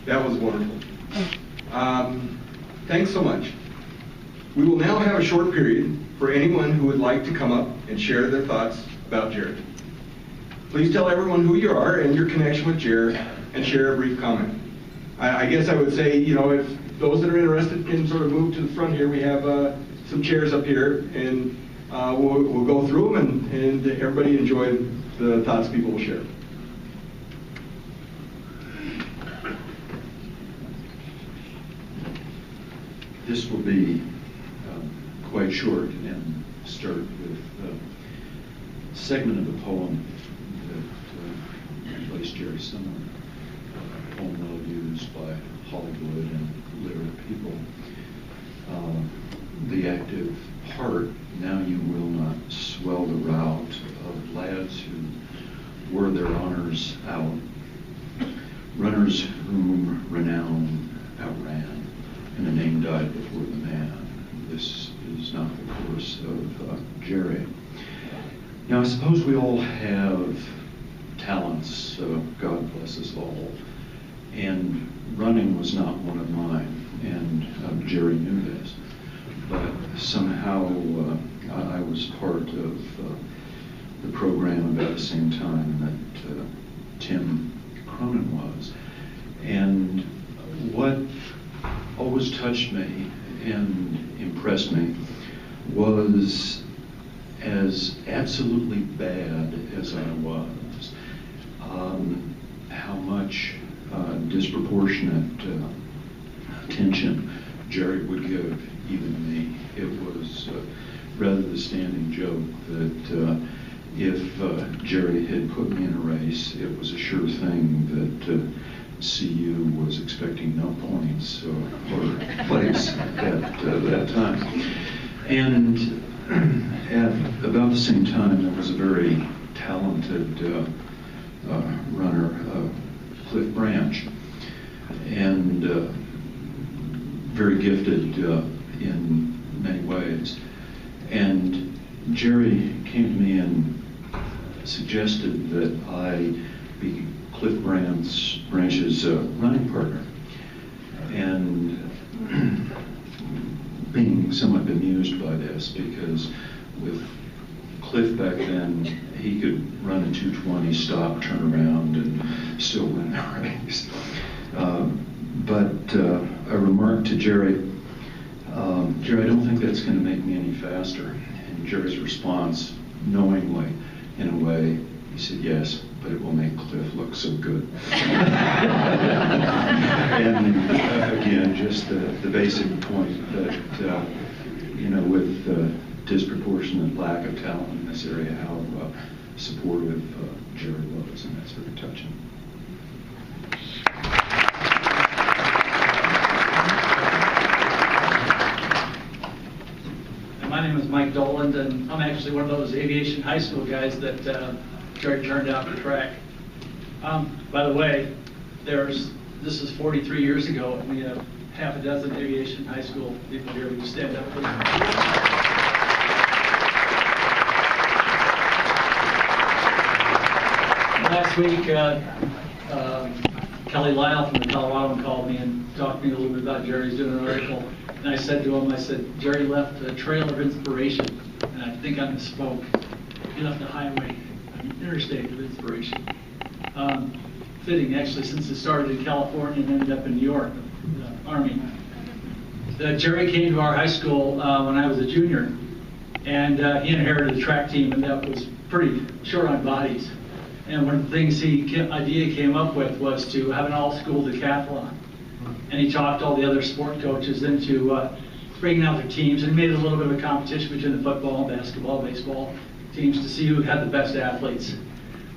That was wonderful. Thanks so much. We will now have a short period for anyone who would like to come up and share their thoughts about Jared. Please tell everyone who you are and your connection with Jared and share a brief comment. I guess I would say, you know, if those that are interested can sort of move to the front here. We have some chairs up here, and we'll go through them, and everybody enjoy the thoughts people will share. This will be quite short and start with a segment of the poem that plays Jerry Summer, a poem well used by Hollywood and literate people. The active heart, now you will not swell the rout of lads who wore their honors out, runners whom renown outran, and the name died before the man. This is not the course of Jerry. Now, I suppose we all have talents, God bless us all, and running was not one of mine, and Jerry knew this, but somehow I was part of the program about the same time that Tim Cronin was, and what always touched me and impressed me was, as absolutely bad as I was, how much disproportionate attention Jerry would give even me. It was rather the standing joke that if Jerry had put me in a race, it was a sure thing that CU was expecting no points or place at that time. And at about the same time, there was a very talented runner, Cliff Branch, and very gifted in many ways. And Jerry came to me and suggested that I be Cliff Branch's running partner. And being somewhat bemused by this, because with Cliff back then, he could run a 2:20, stop, turn around, and still win the race. But I remarked to Jerry, Jerry, I don't think that's going to make me any faster. And Jerry's response, knowingly, in a way, he said, yes, but it will make Cliff look so good. And again, just the basic point that, you know, with disproportionate lack of talent in this area, how supportive Jerry was, and that's very touching. My name is Mike Doland, and I'm actually one of those aviation high school guys that Jerry turned out for track. By the way, this is 43 years ago, and we have half a dozen aviation high school people here. Would you stand up, please? Last week, Kelly Lyle from the Colorado called me and talked to me a little bit about Jerry's doing an article. And I said to him, I said, Jerry left a trail of inspiration, and I think I misspoke. He left a highway, an interstate of inspiration. Fitting, actually, since it started in California and ended up in New York, the Army. Jerry came to our high school when I was a junior, and he inherited the track team, and that was pretty short on bodies. And one of the things idea came up with was to have an all-school decathlon. And he talked all the other sport coaches into bringing out their teams, and made a little bit of a competition between the football, basketball, baseball teams to see who had the best athletes.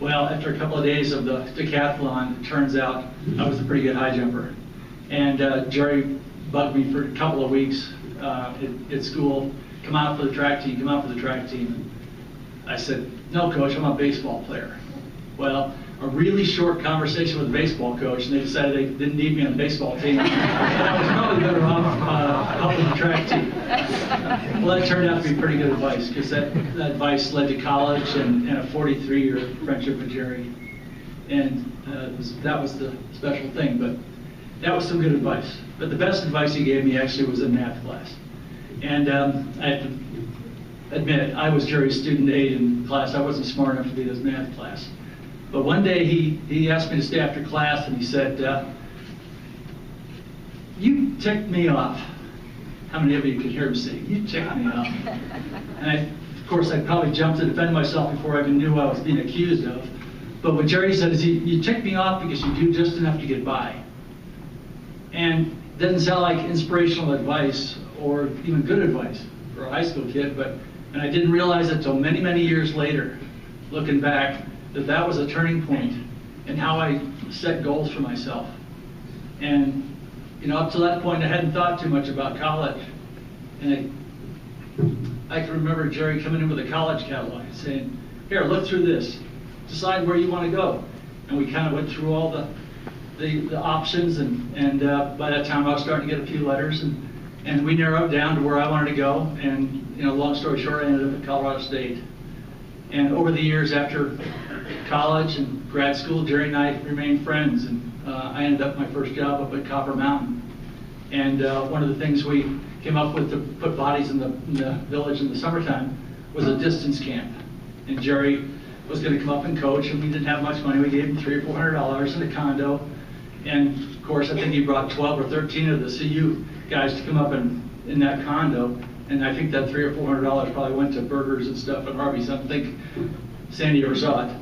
Well, after a couple of days of the decathlon, it turns out I was a pretty good high jumper. And Jerry bugged me for a couple of weeks at school, come out for the track team, come out for the track team. I said, no, coach, I'm a baseball player. Well, a really short conversation with the baseball coach, and they decided they didn't need me on the baseball team. And I was probably better off helping the track team. Well, that turned out to be pretty good advice, because that advice led to college and a 43-year friendship with Jerry. And that was the special thing. But that was some good advice. But the best advice he gave me actually was in math class. And I have to admit, I was Jerry's student aide in class. I wasn't smart enough to be in his math class. But one day he asked me to stay after class, and he said, "You ticked me off." How many of you could hear him say, "You ticked me off"? And of course, I probably jumped to defend myself before I even knew what I was being accused of. But what Jerry said is, you ticked me off because you do just enough to get by. And it doesn't sound like inspirational advice or even good advice for a high school kid, and I didn't realize it until many, many years later, looking back, that was a turning point in how I set goals for myself. And up to that point, I hadn't thought too much about college. And I can remember Jerry coming in with a college catalog and saying, "Here, look through this. Decide where you want to go." And we kind of went through all the options, and by that time I was starting to get a few letters, and we narrowed down to where I wanted to go. And long story short, I ended up at Colorado State. And over the years after college and grad school, Jerry and I remained friends, and I ended up my first job up at Copper Mountain. And one of the things we came up with to put bodies in the village in the summertime was a distance camp. And Jerry was going to come up and coach, and we didn't have much money. We gave him $300 or $400 in a condo. And of course, I think he brought 12 or 13 of the CU guys to come up in that condo. And I think that $300 or $400 probably went to burgers and stuff at Harvey's. I don't think Sandy ever saw it.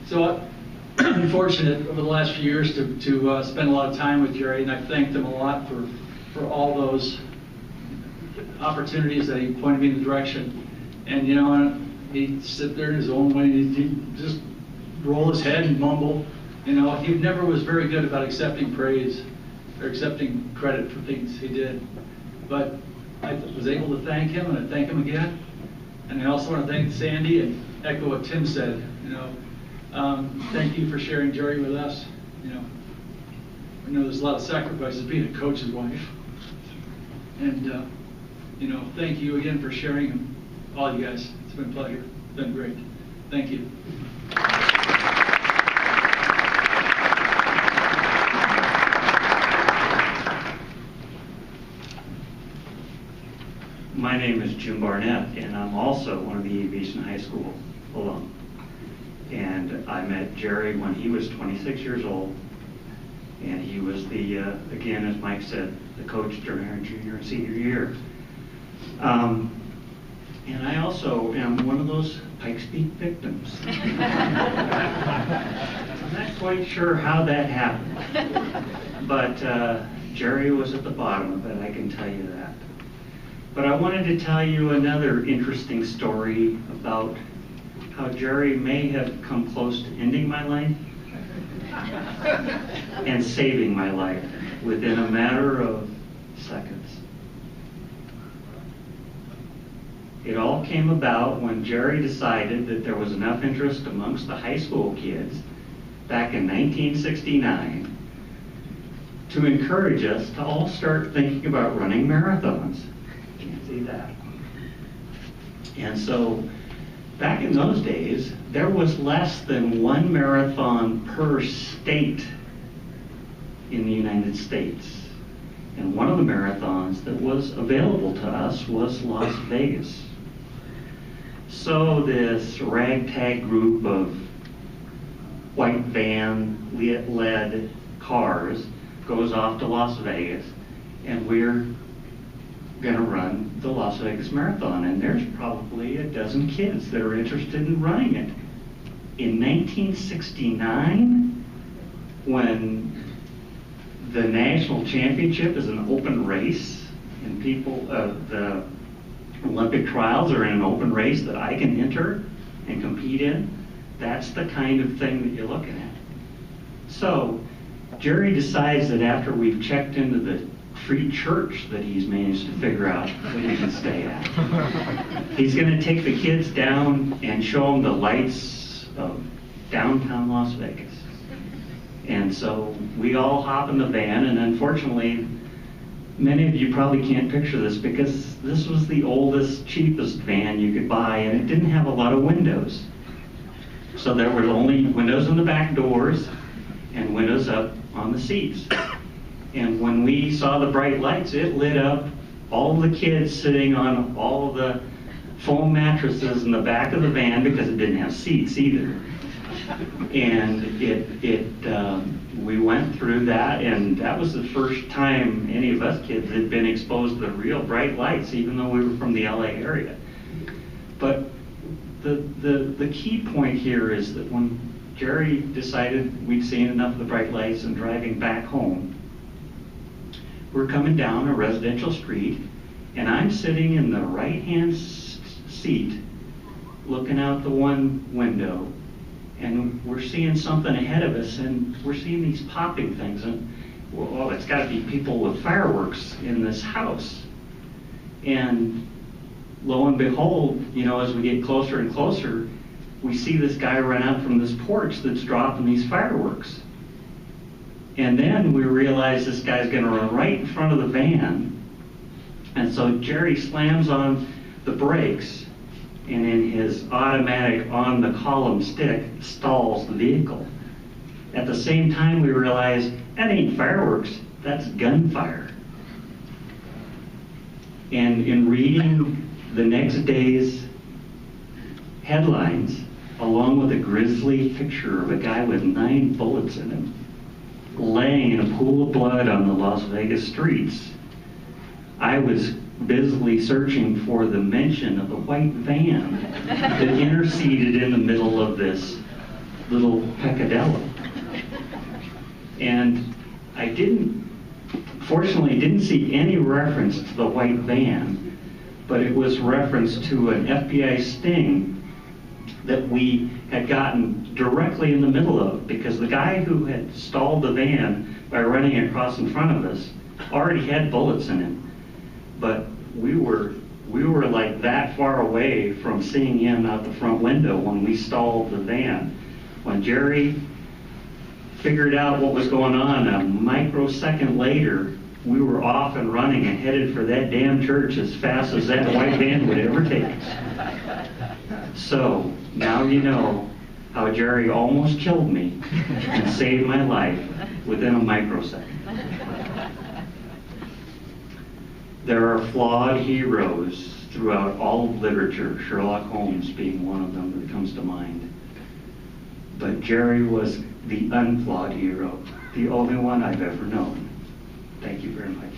So I'm fortunate over the last few years to spend a lot of time with Jerry, and I thanked him a lot for all those opportunities that he pointed me in the direction. And he'd sit there in his own way, and he'd just roll his head and mumble. He never was very good about accepting praise or accepting credit for things he did. But I was able to thank him, and I thank him again. And I also want to thank Sandy and echo what Tim said. Thank you for sharing Jerry with us. I know there's a lot of sacrifices being a coach's wife. And, thank you again for sharing, and all you guys. It's been a pleasure. It's been great. Thank you. My name is Jim Barnett, and I'm also one of the Aviation High School alum. And I met Jerry when he was 26 years old, and he was again, as Mike said, the coach during our junior and senior year. And I also am one of those Pikes Peak victims. I'm not quite sure how that happened, but Jerry was at the bottom of it, I can tell you that. But I wanted to tell you another interesting story about how Jerry may have come close to ending my life and saving my life within a matter of seconds. It all came about when Jerry decided that there was enough interest amongst the high school kids back in 1969 to encourage us to all start thinking about running marathons. Can't see that. And so back in those days, there was less than one marathon per state in the United States. And one of the marathons that was available to us was Las Vegas. So this ragtag group of white van-led cars goes off to Las Vegas, and we're going to run the Las Vegas Marathon, and there's probably a dozen kids that are interested in running it. In 1969, when the national championship is an open race, and the Olympic trials are in an open race that I can enter and compete in, that's the kind of thing that you're looking at. So Jerry decides that after we've checked into the free church that he's managed to figure out that we can stay at, he's going to take the kids down and show them the lights of downtown Las Vegas. And so we all hop in the van, and unfortunately, many of you probably can't picture this because this was the oldest, cheapest van you could buy, and it didn't have a lot of windows. So there were only windows in the back doors, and windows up on the seats. And when we saw the bright lights, it lit up all the kids sitting on all the foam mattresses in the back of the van, because it didn't have seats either. And we went through that, and that was the first time any of us kids had been exposed to the real bright lights, even though we were from the LA area. But the key point here is that when Jerry decided we'd seen enough of the bright lights and driving back home, we're coming down a residential street, and I'm sitting in the right-hand seat looking out the one window, and we're seeing something ahead of us, and we're seeing these popping things, and well, it's got to be people with fireworks in this house. And lo and behold, you know, as we get closer and closer, we see this guy run out from this porch that's dropping these fireworks. And then we realize this guy's going to run right in front of the van. And so Jerry slams on the brakes, and in his automatic on-the-column stick stalls the vehicle. At the same time, we realize that ain't fireworks, that's gunfire. And in reading the next day's headlines, along with a grisly picture of a guy with 9 bullets in him, laying in a pool of blood on the Las Vegas streets, I was busily searching for the mention of the white van that interceded in the middle of this little peccadillo. And I fortunately didn't see any reference to the white van, but it was reference to an FBI sting that we had gotten directly in the middle of, because the guy who had stalled the van by running across in front of us already had bullets in him. But we were like that far away from seeing him out the front window when we stalled the van. When Jerry figured out what was going on, a microsecond later, we were off and running and headed for that damn church as fast as that white van would ever take us. So, now you know how Jerry almost killed me and saved my life within a microsecond. There are flawed heroes throughout all of literature, Sherlock Holmes being one of them that comes to mind. But Jerry was the unflawed hero, the only one I've ever known. Thank you very much.